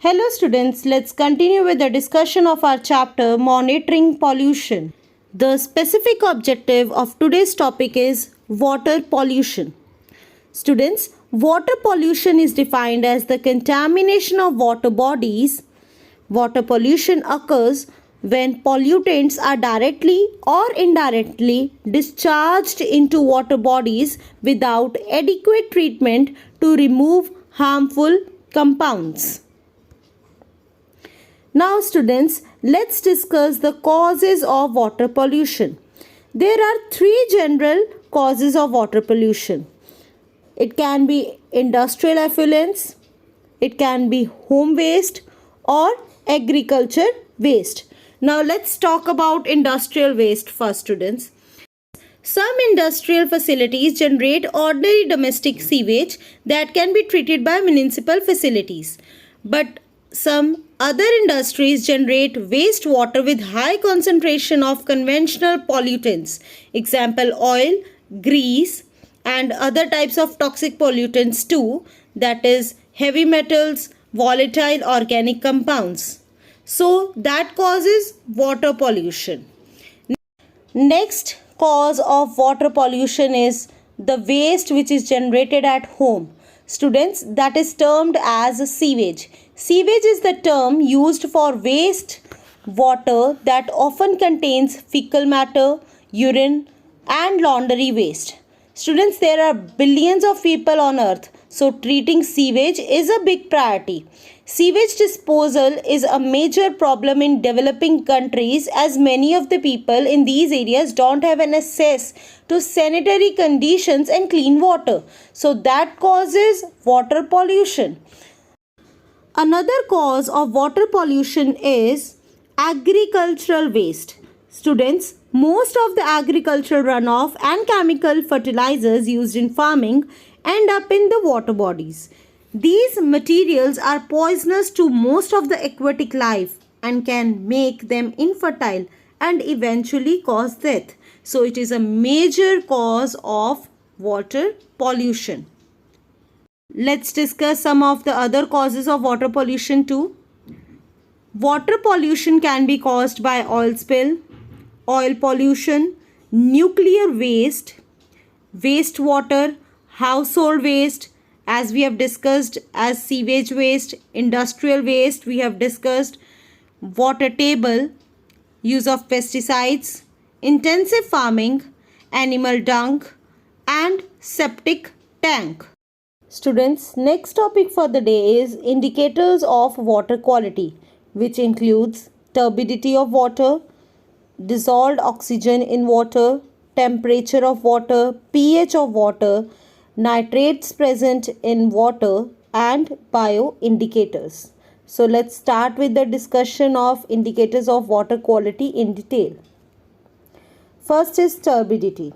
Hello students, let's continue with the discussion of our chapter Monitoring Pollution. The specific objective of today's topic is water pollution. Students, water pollution is defined as the contamination of water bodies. Water pollution occurs when pollutants are directly or indirectly discharged into water bodies without adequate treatment to remove harmful compounds. Now students, let's discuss the causes of water pollution. There are three general causes of water pollution. It can be industrial effluents, it can be home waste or agriculture waste. Now let's talk about industrial waste first students. Some industrial facilities generate ordinary domestic sewage that can be treated by municipal facilities. But some other industries generate wastewater with high concentration of conventional pollutants. Example, oil, grease and other types of toxic pollutants too, that is heavy metals, volatile organic compounds. So that causes water pollution. Next cause of water pollution is the waste which is generated at home. Students, that is termed as sewage. Sewage is the term used for waste water that often contains fecal matter, urine and laundry waste. Students, there are billions of people on earth, so treating sewage is a big priority. Sewage disposal is a major problem in developing countries as many of the people in these areas don't have an access to sanitary conditions and clean water. So that causes water pollution. Another cause of water pollution is agricultural waste. Students, most of the agricultural runoff and chemical fertilizers used in farming end up in the water bodies. These materials are poisonous to most of the aquatic life and can make them infertile and eventually cause death. So it is a major cause of water pollution. Let's discuss some of the other causes of water pollution too. Water pollution can be caused by oil spill, oil pollution, nuclear waste, wastewater, household waste, as we have discussed as sewage waste, industrial waste, we have discussed water table, use of pesticides, intensive farming, animal dung and septic tank. Students, next topic for the day is indicators of water quality, which includes turbidity of water, dissolved oxygen in water, temperature of water, pH of water, nitrates present in water and bioindicators. So let's start with the discussion of indicators of water quality in detail. First is turbidity.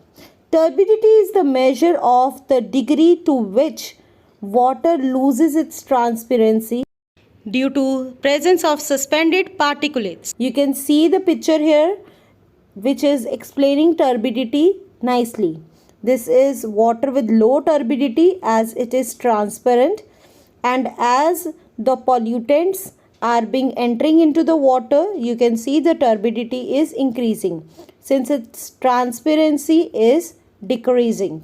Turbidity is the measure of the degree to which water loses its transparency due to presence of suspended particulates. You can see the picture here which is explaining turbidity nicely. This is water with low turbidity as it is transparent, and as the pollutants are being entering into the water, you can see the turbidity is increasing since its transparency is decreasing.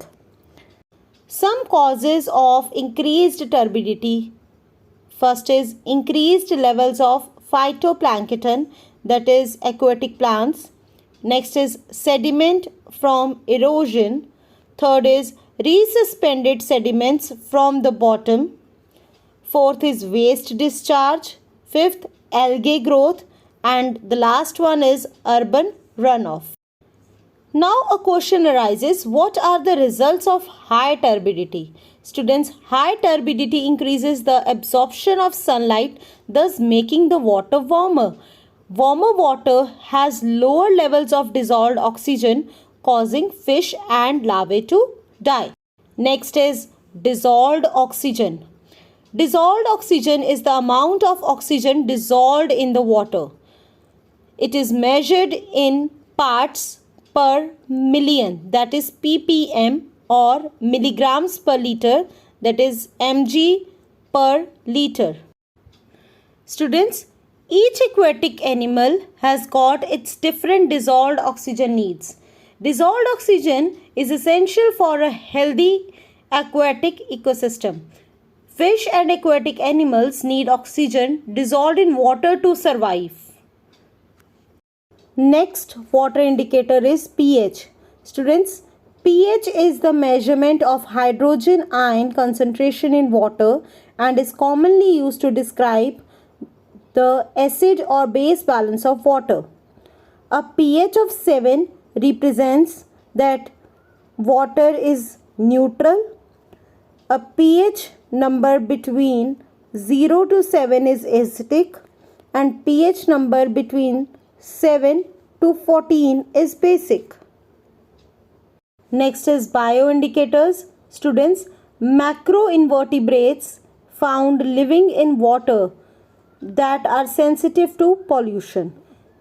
Some causes of increased turbidity. First is increased levels of phytoplankton, that is aquatic plants. Next is sediment from erosion. Third is resuspended sediments from the bottom. Fourth is waste discharge. Fifth, algae growth. And the last one is urban runoff. Now a question arises, what are the results of high turbidity? Students, high turbidity increases the absorption of sunlight, thus making the water warmer. Warmer water has lower levels of dissolved oxygen, causing fish and larvae to die. Next is dissolved oxygen. Dissolved oxygen is the amount of oxygen dissolved in the water. It is measured in parts per million, that is ppm, or milligrams per liter, that is mg per liter. Students, each aquatic animal has got its different dissolved oxygen needs. Dissolved oxygen is essential for a healthy aquatic ecosystem. Fish and aquatic animals need oxygen dissolved in water to survive. Next water indicator is pH. Students, pH is the measurement of hydrogen ion concentration in water and is commonly used to describe the acid or base balance of water. A pH of 7 represents that water is neutral. A pH number between 0 to 7 is acidic and pH number between 7 to 14 is basic. Next is bioindicators. Students, macroinvertebrates found living in water that are sensitive to pollution.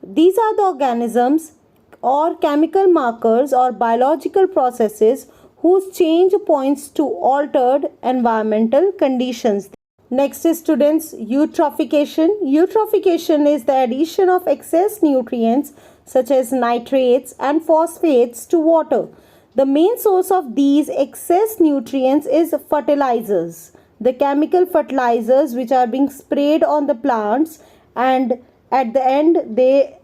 These are the organisms or chemical markers or biological processes whose change points to altered environmental conditions. Next is students, eutrophication. Eutrophication is the addition of excess nutrients such as nitrates and phosphates to water. The main source of these excess nutrients is fertilizers. The chemical fertilizers which are being sprayed on the plants, and at the end they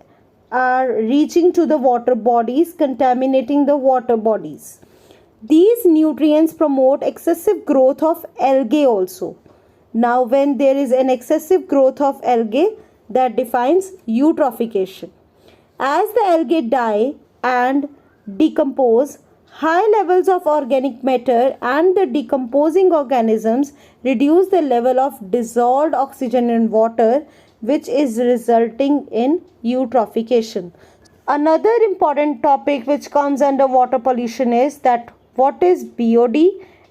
are reaching to the water bodies, contaminating the water bodies. These nutrients promote excessive growth of algae also. Now when there is an excessive growth of algae, that defines eutrophication. As the algae die and decompose, high levels of organic matter and the decomposing organisms reduce the level of dissolved oxygen in water, which is resulting in eutrophication. Another important topic which comes under water pollution is that what is BOD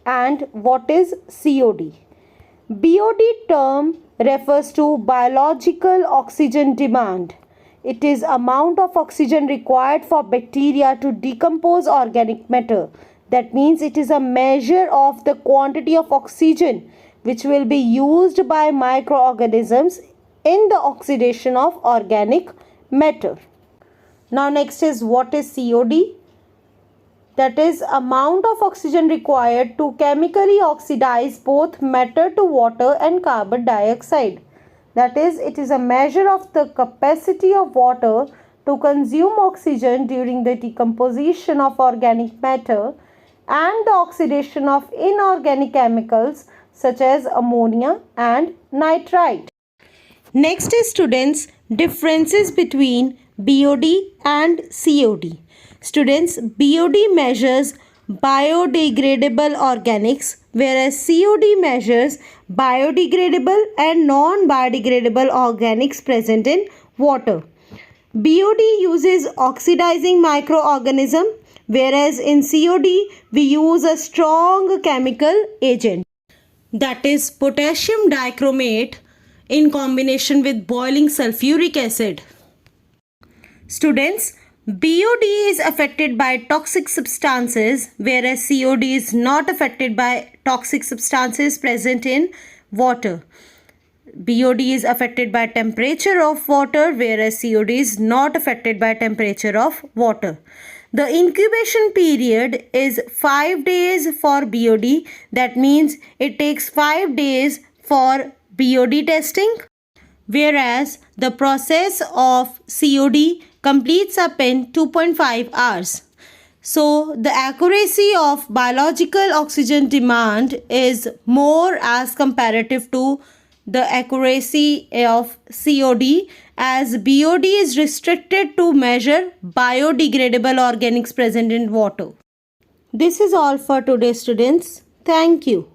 and what is COD. BOD term refers to biological oxygen demand. It is amount of oxygen required for bacteria to decompose organic matter. That means it is a measure of the quantity of oxygen which will be used by microorganisms in the oxidation of organic matter. Now next is what is COD. That is amount of oxygen required to chemically oxidize both matter to water and carbon dioxide. That is, it is a measure of the capacity of water to consume oxygen during the decomposition of organic matter and the oxidation of inorganic chemicals such as ammonia and nitrite. Next is students, differences between BOD and COD. Students, BOD measures biodegradable organics, whereas COD measures biodegradable and non-biodegradable organics present in water. BOD uses oxidizing microorganism, whereas in COD we use a strong chemical agent, that is potassium dichromate in combination with boiling sulfuric acid. Students, BOD is affected by toxic substances, whereas COD is not affected by toxic substances present in water. BOD is affected by temperature of water, whereas COD is not affected by temperature of water. The incubation period is 5 days for BOD. That means it takes 5 days for BOD testing, whereas the process of COD completes up in 2.5 hours. So the accuracy of biological oxygen demand is more as comparative to the accuracy of COD, as BOD is restricted to measure biodegradable organics present in water. This is all for today, students. Thank you.